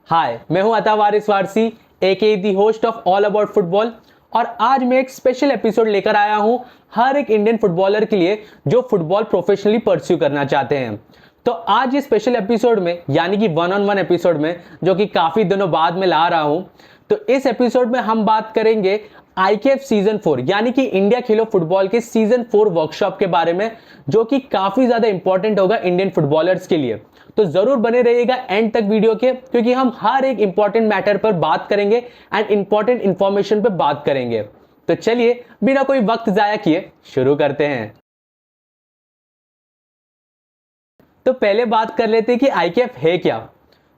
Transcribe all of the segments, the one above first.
हाय, मैं हूं Ata Waris Warsi aka the host of all about football. और आज मैं एक स्पेशल एपिसोड लेकर आया हूं हर एक इंडियन फुटबॉलर के लिए जो फुटबॉल प्रोफेशनली परस्यू करना चाहते हैं। तो आज ये स्पेशल एपिसोड में यानी कि वन ऑन वन एपिसोड में जो कि काफी दिनों बाद में ला रहा हूं, तो इस एपिसोड में हम बात करेंगे आईकेएफ सीजन 4 यानी कि इंडिया खेलो फुटबॉल के सीजन 4 वर्कशॉप के बारे में, जो कि काफी ज्यादा इंपॉर्टेंट होगा इंडियन फुटबॉलर्स के लिए। तो जरूर बने रहिएगा एंड तक वीडियो के, क्योंकि हम हर एक इंपॉर्टेंट मैटर पर बात करेंगे एंड इंपॉर्टेंट इंफॉर्मेशन पर बात करेंगे। तो चलिए बिना कोई वक्त जाया किए शुरू करते हैं। तो पहले बात कर लेते हैं कि आईकेएफ है क्या।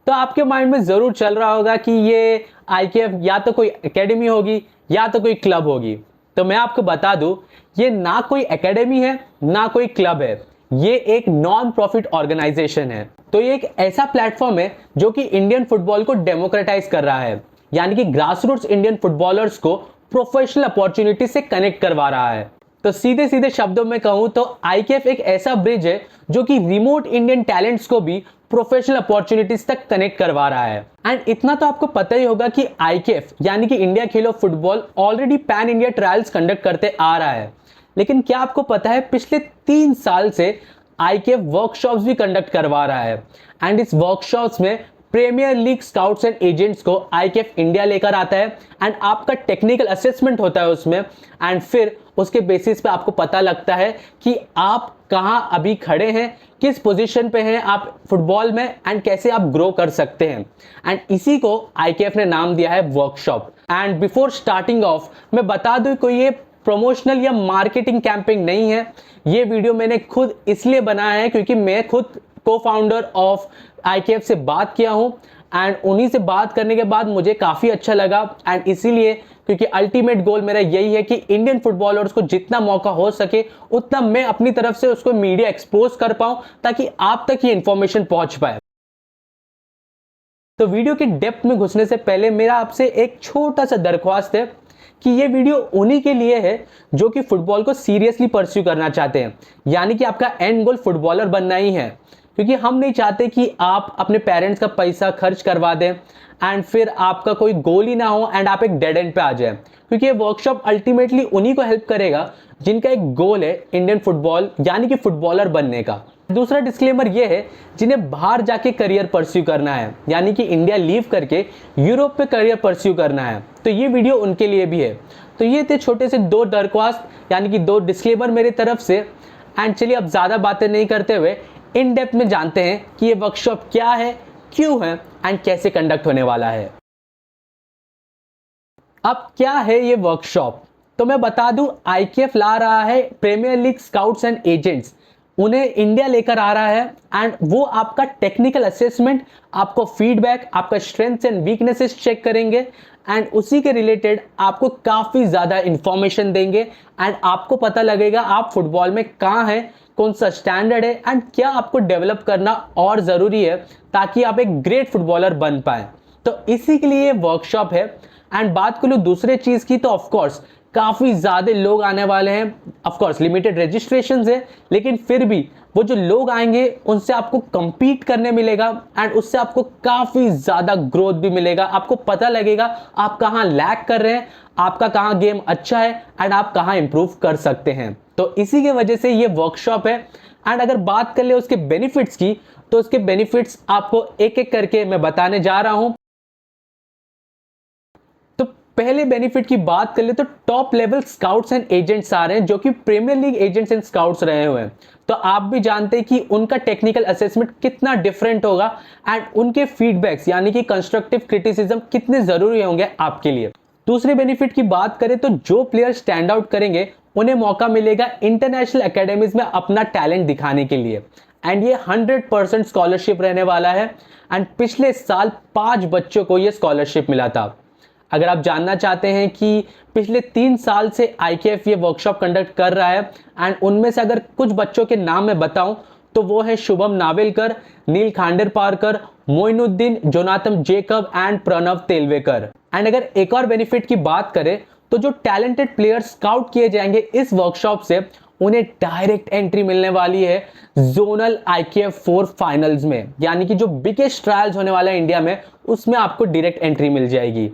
तो आपके माइंड में जरूर चल रहा होगा कि ये आईकेएफ या तो कोई एकेडमी होगी या तो कोई क्लब होगी। तो मैं आपको बता दूं, ये ना कोई एकेडमी है ना कोई क्लब है, ये एक नॉन प्रॉफिट ऑर्गेनाइजेशन है। तो ये एक ऐसा प्लेटफॉर्म है जो कि इंडियन फुटबॉल को डेमोक्रेटाइज कर रहा है, यानी कि ग्रासरूट्स इंडियन फुटबॉलर्स को प्रोफेशनल अपॉर्चुनिटी से कनेक्ट करवा रहा है। तो सीधे सीधे शब्दों में कहूं तो आईकेएफ एक ऐसा ब्रिज है जो कि रिमोट इंडियन टैलेंट्स को भी प्रोफेशनल अपॉर्चुनिटीज तक कनेक्ट करवा रहा है। एंड इतना तो आपको पता ही होगा कि आईकेएफ यानी कि इंडिया खेलो football already pan India trials conduct करते आ रहा है। लेकिन क्या आपको पता है, पिछले 3 साल से आईकेएफ वर्कशॉप्स भी कंडक्ट करवा रहा है। एंड इस वर्कशॉप्स में premier league scouts and agents को आईकेएफ इंडिया लेकर आता है एंड आपका टेक्निकल असेसमेंट होता है उसमें। एंड फिर उसके बेसिस पे आपको पता लगता है कि आप कहां अभी खड़े हैं, किस पोजीशन पे हैं आप फुटबॉल में एंड कैसे आप ग्रो कर सकते हैं। एंड इसी को आईकेएफ ने नाम दिया है workshop. And before starting of मैं बता दूं, कोई ये प्रमोशनल या मार्केटिंग कैंपेन नहीं है। ये वीडियो मैंने खुद इसलिए बनाया है क्योंकि मैं खुद को फाउंडर ऑफ आईकेएफ से बात किया हूं एंड उन्हीं से बात करने के बाद मुझे काफी अच्छा लगा। एंड इसीलिए, क्योंकि अल्टीमेट गोल मेरा यही है कि इंडियन फुटबॉलर्स को जितना मौका हो सके उतना मैं अपनी तरफ से उसको मीडिया एक्सपोज कर पाऊं ताकि आप तक ये इंफॉर्मेशन पहुंच पाए। तो वीडियो की डेप्थ में घुसने से पहले मेरा आपसे एक छोटा सा दरख्वास्त है कि ये वीडियो उन्हीं के लिए है जो कि फुटबॉल को सीरियसली परस्यू करना चाहते हैं, यानी कि आपका एंड गोल फुटबॉलर बनना ही है। क्योंकि हम नहीं चाहते कि आप अपने पेरेंट्स का पैसा खर्च करवा दें एंड फिर आपका कोई गोल ही ना हो एंड आप एक डेड एंड पे आ जाए। क्योंकि ये वर्कशॉप अल्टीमेटली उन्हीं को हेल्प करेगा जिनका एक गोल है इंडियन फुटबॉल यानी कि फुटबॉलर बनने का। दूसरा डिस्क्लेमर ये है, जिन्हें बाहर जाके करियर परस्यू करना है यानी कि इंडिया लीव करके यूरोप पे करियर परस्यू करना है, तो ये वीडियो उनके लिए भी है। तो ये थे छोटे से 2 दरख्वास्त यानी कि 2 डिस्क्लेमर मेरी तरफ से। एंड चलिए अब ज्यादा बातें नहीं करते हुए इन डेप्थ में जानते हैं कि ये वर्कशॉप क्या है, क्यों है एंड कैसे कंडक्ट होने वाला है। अब क्या है ये वर्कशॉप, तो मैं बता दूं, आईकेएफ ला रहा है premier league scouts and agents, उन्हें इंडिया लेकर आ रहा है एंड वो आपका टेक्निकल असेसमेंट, आपको फीडबैक, आपका स्ट्रेंथ्स एंड वीकनेसेस चेक करेंगे एंड उसी के रिलेटेड आपको काफी ज्यादा इंफॉर्मेशन देंगे एंड आपको पता लगेगा आप फुटबॉल में कहां हैं, कौन सा स्टैंडर्ड है एंड क्या आपको डेवलप करना और जरूरी है ताकि आप एक ग्रेट फुटबॉलर बन पाए। तो इसी के लिए ये वर्कशॉप है। एंड बात करूं दूसरे चीज की, तो ऑफकोर्स काफी ज्यादा लोग आने वाले हैं। ऑफकोर्स लिमिटेड रजिस्ट्रेशन है, लेकिन फिर भी वो जो लोग आएंगे उनसे आपको कंपीट करने मिलेगा एंड उससे आपको काफी ज्यादा ग्रोथ भी मिलेगा। आपको पता लगेगा आप कहां लैग कर रहे हैं, आपका कहां गेम अच्छा है एंड आप कहां इंप्रूव कर सकते हैं। तो इसी के वजह से ये वर्कशॉप है। एंड अगर बात कर ले उसके बेनिफिट्स की, तो उसके बेनिफिट्स आपको एक एक करके मैं बताने जा रहा हूं। तो पहले बेनिफिट की बात कर ले तो top level scouts and agents आ रहे हैं जो कि premier league agents and scouts रहे हुए हैं। तो आप भी जानते हैं कि उनका टेक्निकल असेसमेंट कितना डिफरेंट होगा एंड उनके फीडबैक्स यानी कि कंस्ट्रक्टिव क्रिटिसिज्म कितने जरूरी होंगे आपके लिए। दूसरे बेनिफिट की बात करें तो जो प्लेयर स्टैंड आउट करेंगे उन्हें मौका मिलेगा इंटरनेशनल एकेडमीज में अपना टैलेंट दिखाने के लिए। एंड ये 100% स्कॉलरशिप रहने वाला है एंड पिछले साल 5 बच्चों को ये स्कॉलरशिप मिला था। अगर आप जानना चाहते हैं कि पिछले 3 साल से आईकेएफ ये वर्कशॉप कंडक्ट कर रहा है एंड उनमें से अगर कुछ बच्चों के नाम मैं बताऊं तो वो है Shubham Navelkar, Neel Khanderparkar, Moinuddin, Jonathan Jacob and Pranav Telvekar. And अगर एक और बेनिफिट की बात करें तो जो टैलेंटेड प्लेयर स्काउट किए जाएंगे इस वर्कशॉप से, उन्हें डायरेक्ट एंट्री मिलने वाली है जोनल IKF 4 फाइनल्स में, यानी कि जो बिगेस्ट ट्रायल्स होने वाला है इंडिया में, उसमें आपको डायरेक्ट एंट्री मिल जाएगी।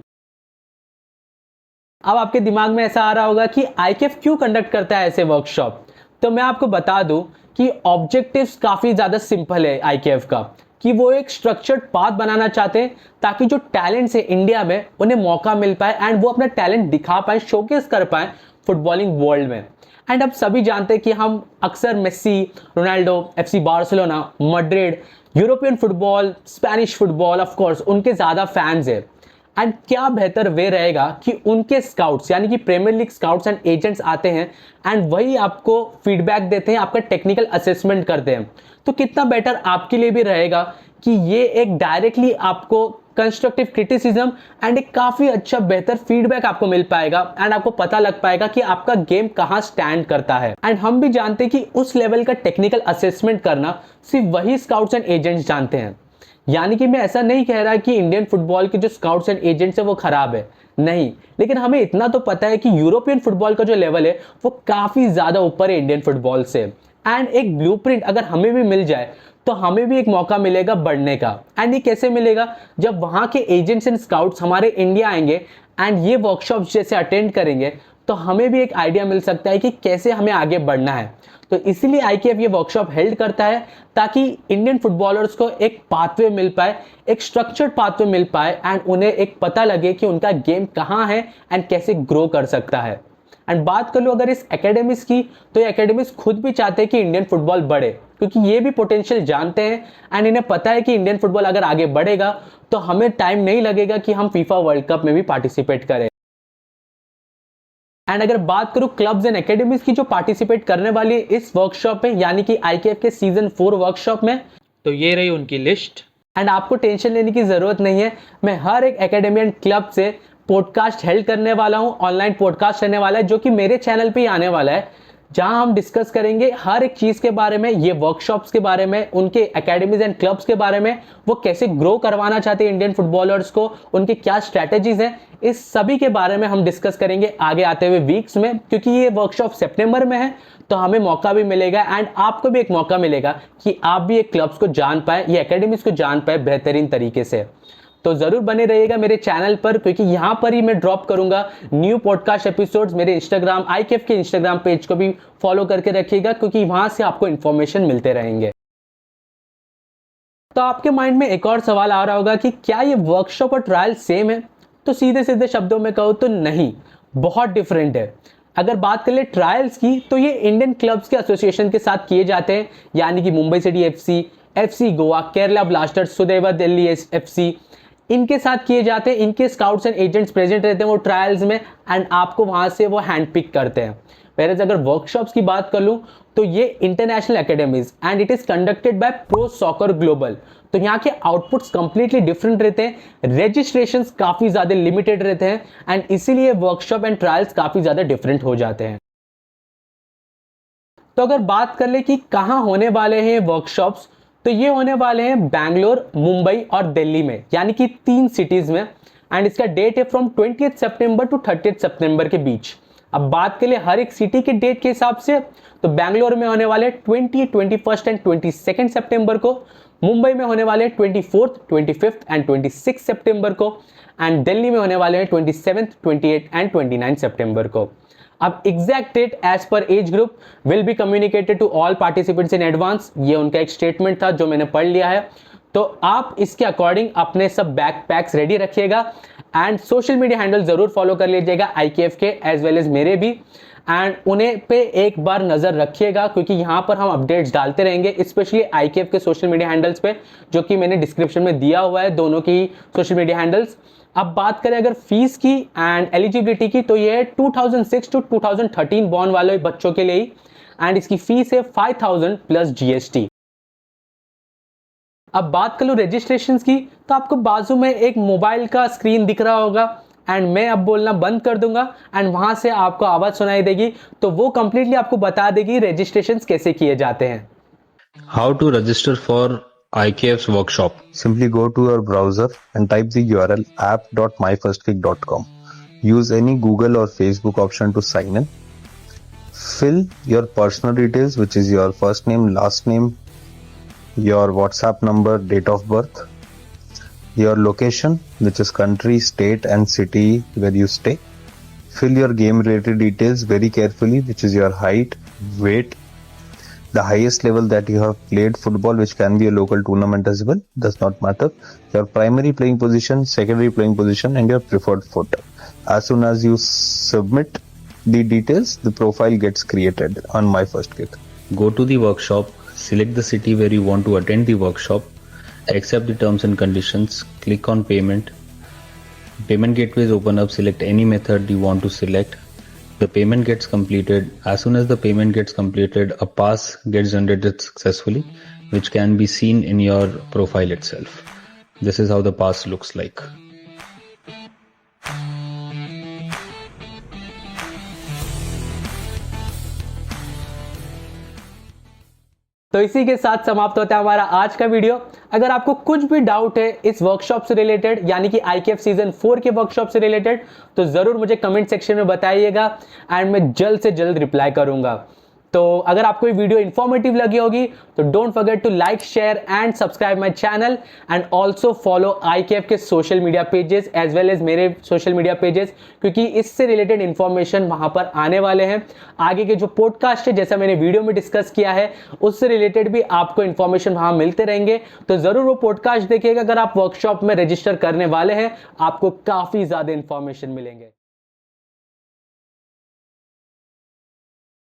अब आपके दिमाग में ऐसा आ रहा होगा कि IKF क्यों कंडक्ट करता है ऐसे वर्कशॉप। तो मैं आपको बता दूं कि ऑब्जेक्टिव्स काफी ज्यादा सिंपल है IKF का, कि वो एक स्ट्रक्चर्ड पाथ बनाना चाहते हैं ताकि जो टैलेंट्स है इंडिया में उन्हें मौका मिल पाए एंड वो अपना टैलेंट दिखा पाए, शोकेस कर पाए फुटबॉलिंग वर्ल्ड में। एंड अब सभी जानते हैं कि हम अक्सर Messi, Ronaldo, FC Barcelona, Madrid, European football, Spanish football of course उनके ज्यादा फैंस है। एंड क्या बेहतर वे रहेगा कि उनके स्काउट्स यानी कि premier league scouts and agents आते हैं एंड वही आपको फीडबैक देते हैं, आपका टेक्निकल असेसमेंट करते हैं। तो कितना बेटर आपके लिए भी रहेगा कि ये एक डायरेक्टली आपको कंस्ट्रक्टिव क्रिटिसिज्म एंड एक काफी अच्छा बेहतर फीडबैक आपको मिल पाएगा एंड आपको पता लग पाएगा कि आपका गेम कहां स्टैंड करता है। एंड हम भी जानते हैं कि उस लेवल का टेक्निकल असेसमेंट करना सिर्फ वही स्काउट्स एंड एजेंट्स जानते हैं। यानी कि मैं ऐसा नहीं कह रहा कि इंडियन फुटबॉल के जो स्काउट्स एंड एजेंट्स है वो खराब है, नहीं, लेकिन हमें इतना तो पता है कि यूरोपियन फुटबॉल का जो लेवल है वो काफी ज्यादा ऊपर है इंडियन फुटबॉल से। एंड एक ब्लूप्रिंट अगर हमें भी मिल जाए तो हमें भी एक मौका मिलेगा बढ़ने का। एंड ये कैसे मिलेगा, जब वहां के एजेंट्स एंड स्काउट्स हमारे इंडिया आएंगे एंड ये वर्कशॉप्स जैसे अटेंड करेंगे तो हमें भी एक आइडिया मिल सकता है कि कैसे हमें आगे बढ़ना है। तो इसीलिए IKF ये वर्कशॉप हेल्ड करता है ताकि इंडियन फुटबॉलर्स को एक पाथवे मिल पाए, एक स्ट्रक्चर्ड पाथवे मिल पाए एंड उन्हें एक पता लगे कि उनका गेम कहाँ है एंड कैसे ग्रो कर सकता है। एंड बात कर लो अगर इस एकेडमीज की, तो ये एकेडमीज खुद भी चाहते हैं कि इंडियन फुटबॉल बढ़े, क्योंकि ये भी पोटेंशियल जानते हैं एंड इन्हें पता है कि इंडियन फुटबॉल अगर आगे बढ़ेगा तो हमें टाइम नहीं लगेगा कि हम FIFA वर्ल्ड कप में भी पार्टिसिपेट करें। एंड अगर बात करूं क्लब्स एंड एकेडमीज की जो पार्टिसिपेट करने वाली है इस वर्कशॉप में, यानी कि IKF के सीजन 4 वर्कशॉप में, तो ये रही उनकी लिस्ट। एंड आपको टेंशन लेने की जरूरत नहीं है, मैं हर एक एकेडमी एंड क्लब से पॉडकास्ट हेल्ड करने वाला हूं, ऑनलाइन पॉडकास्ट रहने वाला है जो कि मेरे चैनल पे ही आने वाला है, जहां हम डिस्कस करेंगे हर एक चीज के बारे में, ये वर्कशॉप्स के बारे में, उनके एकेडमीज एंड क्लब्स के बारे में, वो कैसे ग्रो करवाना चाहते हैं इंडियन फुटबॉलर्स को, उनके क्या स्ट्रैटेजीज हैं, इस सभी के बारे में हम डिस्कस करेंगे आगे आते हुए वीक्स में। क्योंकि ये वर्कशॉप सितंबर में है तो हमें मौका भी मिलेगा एंड आपको भी एक मौका मिलेगा कि आप भी एक क्लब्स को जान पाए, ये एकेडमीज को जान पाए बेहतरीन तरीके से। तो जरूर बने रहिएगा मेरे चैनल पर, क्योंकि यहां पर ही मैं ड्रॉप करूंगा न्यू पॉडकास्ट एपिसोड्स। मेरे इंस्टाग्राम IKF के इंस्टाग्राम पेज को भी फॉलो करके रखिएगा, क्योंकि वहां से आपको इंफॉर्मेशन मिलते रहेंगे। तो आपके माइंड में एक और सवाल आ रहा होगा कि क्या ये वर्कशॉप और ट्रायल सेम है? तो सीधे सीधे शब्दों में कहूं तो नहीं, बहुत डिफरेंट है। अगर बात कर ले ट्रायल्स की, तो ये इंडियन क्लब्स के एसोसिएशन के साथ किए जाते हैं, यानी कि Mumbai City FC Goa, Kerala Blasters, Sudeva Delhi FC, इनके साथ किए जाते हैं। इनके स्काउट्स एंड एजेंट्स प्रेजेंट रहते हैं वो ट्रायल्स में एंड आपको वहां से वो हैंड पिक करते हैं। whereas अगर वर्कशॉप्स की बात कर लूं तो ये international academies and it is conducted by pro soccer global. तो यहाँ के आउटपुट्स कंप्लीटली डिफरेंट रहते हैं, रजिस्ट्रेशंस काफी ज्यादा लिमिटेड रहते हैं एंड इसीलिए वर्कशॉप एंड ट्रायल्स काफी ज्यादा डिफरेंट हो जाते हैं। तो अगर बात कर ले कि कहाँ होने वाले हैं वर्कशॉप्स, तो ये होने वाले हैं बैंगलोर, मुंबई और दिल्ली में, यानी कि 3 सिटीज में। एंड इसका डेट है फ्रॉम 20 सितंबर टू 30 सितंबर के बीच। अब बात के लिए हर एक सिटी के डेट के हिसाब से, तो बैंगलोर में होने वाले 20, 21 एंड 22 सितंबर को, मुंबई में होने वाले 24, 25 एंड 26 सितंबर को, एंड दिल्ली में होने वाले हैं 27, 28 एंड 29 सितंबर को। अब exact date as per age group will be communicated to all participants in advance, ये उनका एक स्टेटमेंट था जो मैंने पढ़ लिया है। तो आप इसके अकॉर्डिंग अपने सब बैकपैक्स रेडी रखिएगा एंड सोशल मीडिया हैंडल जरूर फॉलो कर लीजिएगा IKF के एज वेल एज मेरे भी, एंड उन्हें पे एक बार नजर रखिएगा क्योंकि यहाँ पर हम अपडेट्स डालते रहेंगे, स्पेशली IKF के सोशल मीडिया हैंडल्स पे, जो कि मैंने डिस्क्रिप्शन में दिया हुआ है दोनों की सोशल मीडिया हैंडल्स। अब बात करें अगर फीस की एंड एलिजिबिलिटी की, तो ये 2006 टू 2013 बॉर्न वाले बच्चों के लिए, एंड इसकी फीस है 5000 प्लस GST। अब बात कर लो रजिस्ट्रेशन की, तो आपको बाजू में एक मोबाइल का स्क्रीन दिख रहा होगा एंड मैं अब बोलना बंद कर दूंगा एंड वहां से आपको आवाज सुनाई देगी, तो वो कंप्लीटली आपको बता देगी रजिस्ट्रेशन कैसे किए जाते हैं। How to register for IKF's workshop? Simply go to your browser and type the URL app.myfirstkick.com. Use any Google or Facebook option to sign in. fill your personal details, which is your first name, last name, your WhatsApp number, date of birth, your location, which is country, state and city where you stay. Fill your game related details very carefully, which is your height, weight, the highest level that you have played football, which can be a local tournament as well, does not matter. Your primary playing position, secondary playing position and your preferred foot. As soon as you submit the details, the profile gets created on My First Kick. Go to the workshop, select the city where you want to attend the workshop, accept the terms and conditions, click on payment. Payment gateways open up, select any method you want to select. The payment gets completed. As soon as the payment gets completed, a pass gets generated successfully, which can be seen in your profile itself. This is how the pass looks like. तो इसी के साथ समाप्त होता है हमारा आज का वीडियो। अगर आपको कुछ भी डाउट है इस वर्कशॉप से रिलेटेड, यानी कि IKF सीजन 4 के वर्कशॉप से रिलेटेड, तो जरूर मुझे कमेंट सेक्शन में बताइएगा एंड मैं जल्द से जल्द रिप्लाई करूंगा। तो अगर आपको ये वीडियो इंफॉर्मेटिव लगी होगी तो don't forget to like, share and subscribe my channel and also follow IKF के social media pages as well as मेरे सोशल मीडिया पेजेस, क्योंकि इससे रिलेटेड इंफॉर्मेशन वहां पर आने वाले हैं। आगे के जो पॉडकास्ट है, जैसा मैंने वीडियो में डिस्कस किया है, उससे रिलेटेड भी आपको इंफॉर्मेशन वहां मिलते रहेंगे। तो जरूर वो पॉडकास्ट देखिएगा। अगर आप वर्कशॉप में रजिस्टर करने वाले हैं, आपको काफी ज्यादा इंफॉर्मेशन मिलेंगे।